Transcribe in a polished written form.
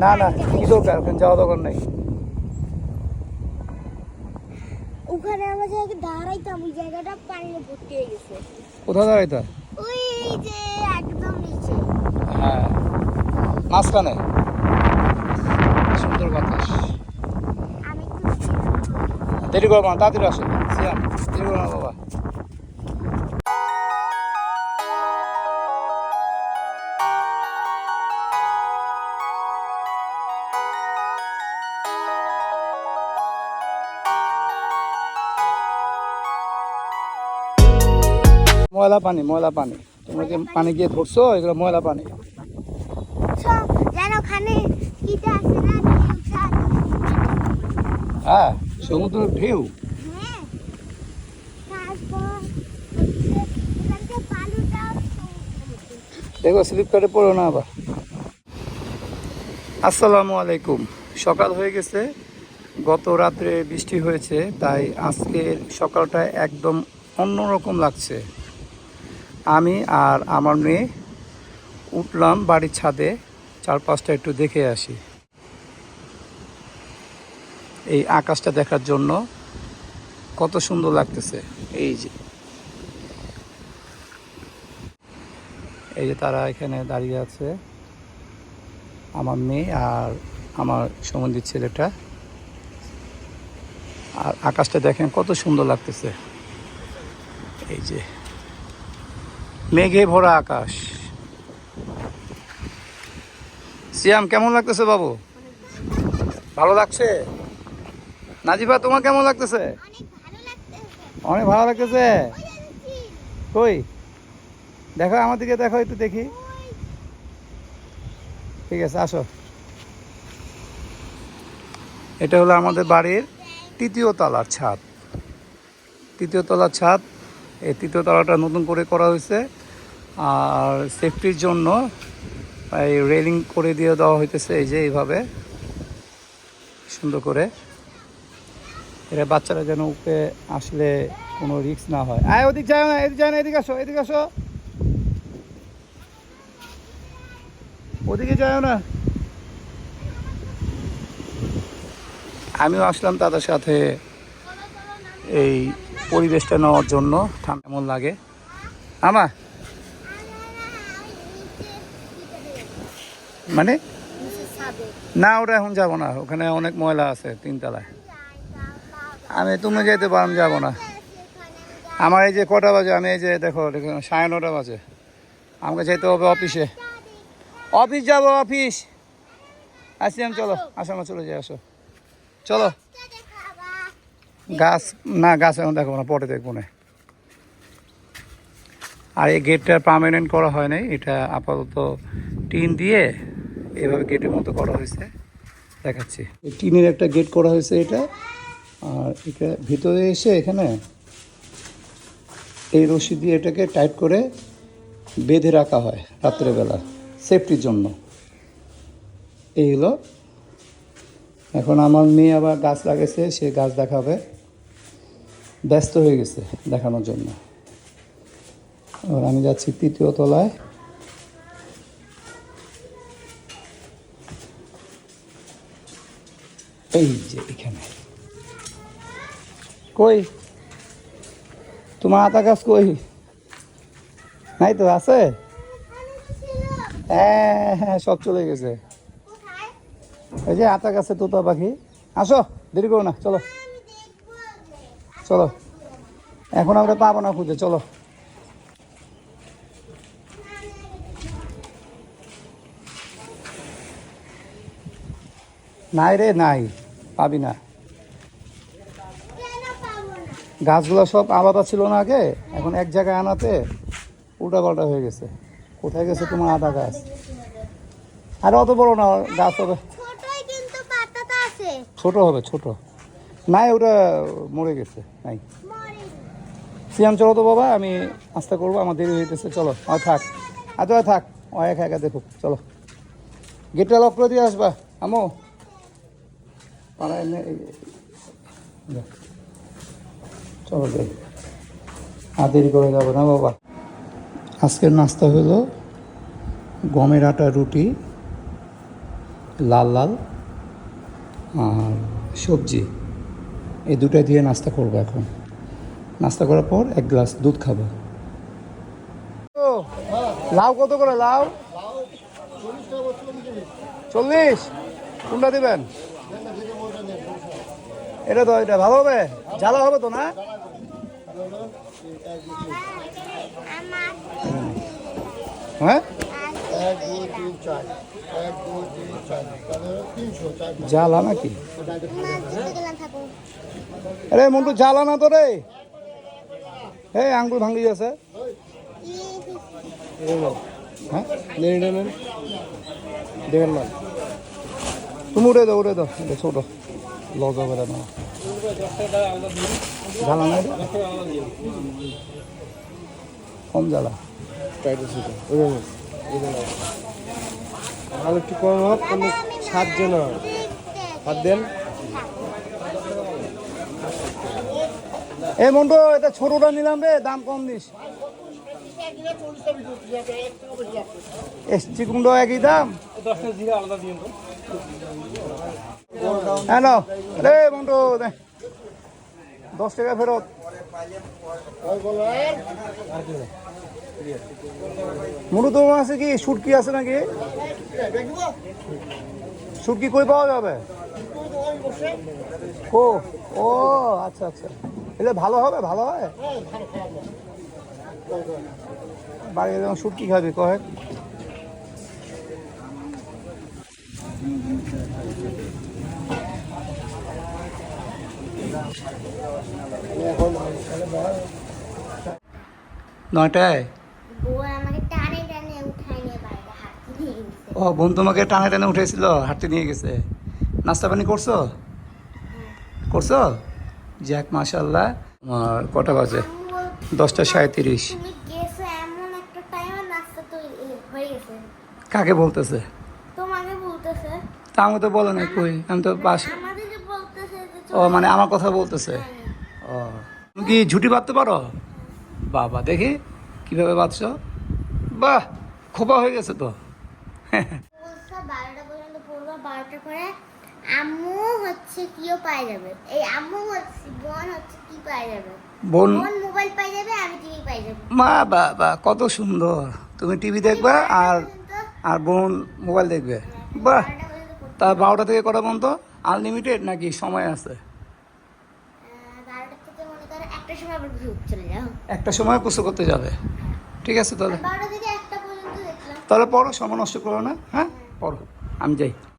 না না, কি দরকার, ওখানে যাওয়া দরকার নেই। ওখানে আমরা জায়গায় দাঁড়াইতাম, ওই জায়গাটা পানিতে ভর্তি হয়ে গেছে। কোথায় দাঁড়াইতা? ওই যে একদম নিচে। হ্যাঁ, মাঝখানে সুন্দর বাতাস। আমি একটু দেরি করবো না, তাড়াতাড়ি আসো সিয়াম, দেরি করবো না বাবা। ময়লা পানি, ময়লা পানি। তোমরা কি পানি গিয়ে ধরছো? এগুলো ময়লা পানি। যেন ওখানে কিটা আছে না, হ্যাঁ, সমুদ্রের ঢেউ। হ্যাঁ, তারপর এখান থেকে বালুটাও দেখো স্লিপ কাটে পড়ো না আবার। আসসালামু আলাইকুম। সকাল হয়ে গেছে, গত রাত্রে বৃষ্টি হয়েছে, তাই আজকের সকালটা একদম অন্যরকম লাগছে। আমি আর আমার মেয়ে উঠলাম বাড়ির ছাদে, চারপাশটা একটু দেখে আসি। এই আকাশটা দেখার জন্য কত সুন্দর লাগতেছে। এই যে তারা এখানে দাঁড়িয়ে আছে, আমার মেয়ে আর আমার সম্বন্ধীর ছেলেটা। আর আকাশটা দেখেন কত সুন্দর লাগতেছে। এই যে মেঘে ভরা আকাশ। সিয়াম, কেমন লাগতেছে বাবু? ভালো লাগছে? নাজিফা, তোমার কেমন লাগতেছে? অনেক ভালো লাগতেছে। কই দেখো, আমার দিকে দেখো, একটু দেখি। ঠিক আছে, আসো। এটা হলো আমাদের বাড়ির তৃতীয় তলার ছাদ। তৃতীয় তলার ছাদ, এই তৃতীয় তলাটা নতুন করে করা হয়েছে। আর সেফটির জন্য এই রেলিং করে দিয়ে দেওয়া হইতেছে, এই যে এইভাবে সুন্দর করে। এরা বাচ্চারা যেন উপরে আসলে কোনো রিস্ক না হয়। আয়, ওদিক যায় না, এদিক যায় না, এদিকে আসো, এদিকে আসো, ওদিকে যায় না। আমিও আসলাম তাদের সাথে এই পরিবেশটা নেওয়ার জন্য। ঠান্ডা কেমন লাগে আমার, মানে না, ওটা এখন যাবো না, ওখানে অনেক ময়লা আছে তিনতলায়। তুমি যেতে পারো, আমি যাবো না। আমার এই যে কটা বাজে, আমি এই যে দেখো 9:30 বাজে, আমাকে যেতে হবে অফিসে। অফিস যাবো, অফিস। আসি আমি, চলো আসো, আমার চলে যাই, আসো চলো। গাছ না, গাছ এখন দেখবো না, পরে দেখবো না। আর এই গেটটা পার্মানেন্ট করা হয় নাই, এটা আপাতত টিন দিয়ে এভাবে গেটের মতো করা হয়েছে, দেখাচ্ছি। টিনের একটা গেট করা হয়েছে এটা। আর এটা ভিতরে এসে এখানে এই রশি দিয়ে এটাকে টাইট করে বেঁধে রাখা হয় রাত্রেবেলা, সেফটির জন্য। এই হলো। এখন আমার মেয়ে আবার গাছ লাগাইছে, সে গাছ দেখাবে, ব্যস্ত হয়ে গেছে দেখানোর জন্য। আর আমি যাচ্ছি তৃতীয় তলায়। এই যে এখানে। কই তোমার আতা গাছ কই? নাই তো, আছে? হ্যাঁ হ্যাঁ, সব চলে গেছে। এই যে আতা গাছে তোতা পাখি। আসো, দেরি করো না, চলো চলো, এখন আমরা পাবো না খুঁজে, চলো। নাই রে, নাই, পাবি না। গাছগুলো সব আলাদা ছিল না আগে, এখন এক জায়গায় আনাতে উল্টা পাল্টা হয়ে গেছে। কোথায় গেছে তোমার আদা গাছ? আর অত বড় না গাছ হবে, ছোট হবে, ছোট। নাই, ওটা মরে গেছে, নাই। সিয়াম, চলো তো বাবা, আমি আস্তে করবো, আমার দেরি হইতেছে, চলো। আর থাক, আজ থাক, ও একা একা দেখুক, চলো। গেটটা লক করে দিয়ে আসবা আমো, পাড়ায় চলো যাই, আর দেরি করে যাবো না বাবা। আজকের নাস্তা হলো গমের আটা রুটি লাল লাল আর সবজি, এই দুটো দিয়ে নাস্তা করবো এখন। নাস্তা করার পর এক গ্লাস দুধ খাবো। লাউ কত করে লাউ? 40? কোনটা দিবেন? এটা তো এটা ভালো হবে, জ্বালা হবে তো না? হ্যাঁ, 1 2 3 4 1 2 3 4 তাহলে 300 4 জ্বালা নাকি? আরে মন্টু জ্বালা না তো রে, এই আঙ্গুল ভাঙি আছে। হ্যাঁ দেখেন না, তুমি উঠে দাও উঠে দাও, এটা ছোট লজ হবে না, জ্বালা না এটা? কম জ্বালা। আর একটু কম হোক, কিন্তু 7 জন হাত দেন। এই মন্টু এটা ছোটটা নিলাম রে, দাম কম দিস। চিকুনটা একই দাম। হ্যাঁ নাও রে মন্টু, 10 টাকা ফেরত। মন্টু তোমার আছে কি শুটকি আছে নাকি? শুটকি কই পাওয়া যাবে? ও ও আচ্ছা আচ্ছা, এটা ভালো হবে, ভালো হয়। বাড়ি যখন শুটকি খাবি কয়েক। নয়টায়? ও বোন তোমাকে টানে টানে উঠেছিল, হাঁটতে নিয়ে গেছে। নাস্তা পানি করছো? করছো? যাক মাশাআল্লাহ। আর কটা বাজে? 10:37। কাকে বলতেছে? তোমাকে বলতেছে। তা আমি তো বলো নাই, কই আমি তো বাস। আমাদেরকে বলতেছে যে ও মানে আমার কথা বলতেছে। ও তুমি কি ঝুটি বাঁধতে পারো? বাবা দেখি কিভাবে বাঁধছো। বাহ, খোপা হয়ে গেছে তো। বলছে 12টা পর্যন্ত পড়বো, 12টার পরে আম্মু হচ্ছে কিও পাই যাবে। এই আম্মু হচ্ছে বোন হচ্ছে কি পাই যাবে, বোন বোন মোবাইল পাই যাবে, আমি টিভি পাই যাবো। মা বাবা কত সুন্দর, তুমি টিভি দেখবা আর আর বোন মোবাইল দেখবে। বাহ, 12টা পর্যন্ত পড়তে তা 12টা থেকে কটা পর্যন্ত? আনলিমিটেড নাকি সময় আছে? 12টা থেকে মনে করো একটার সময় আবার ঘুম চলে যাও। একটা সময় কুসু করতে যাবে, ঠিক আছে তাহলে। 12টা থেকে 1টা পর্যন্ত দেখলাম। তাহলে পড়ো, সময় নষ্ট করো না। হ্যাঁ পড়ো, আমি যাই।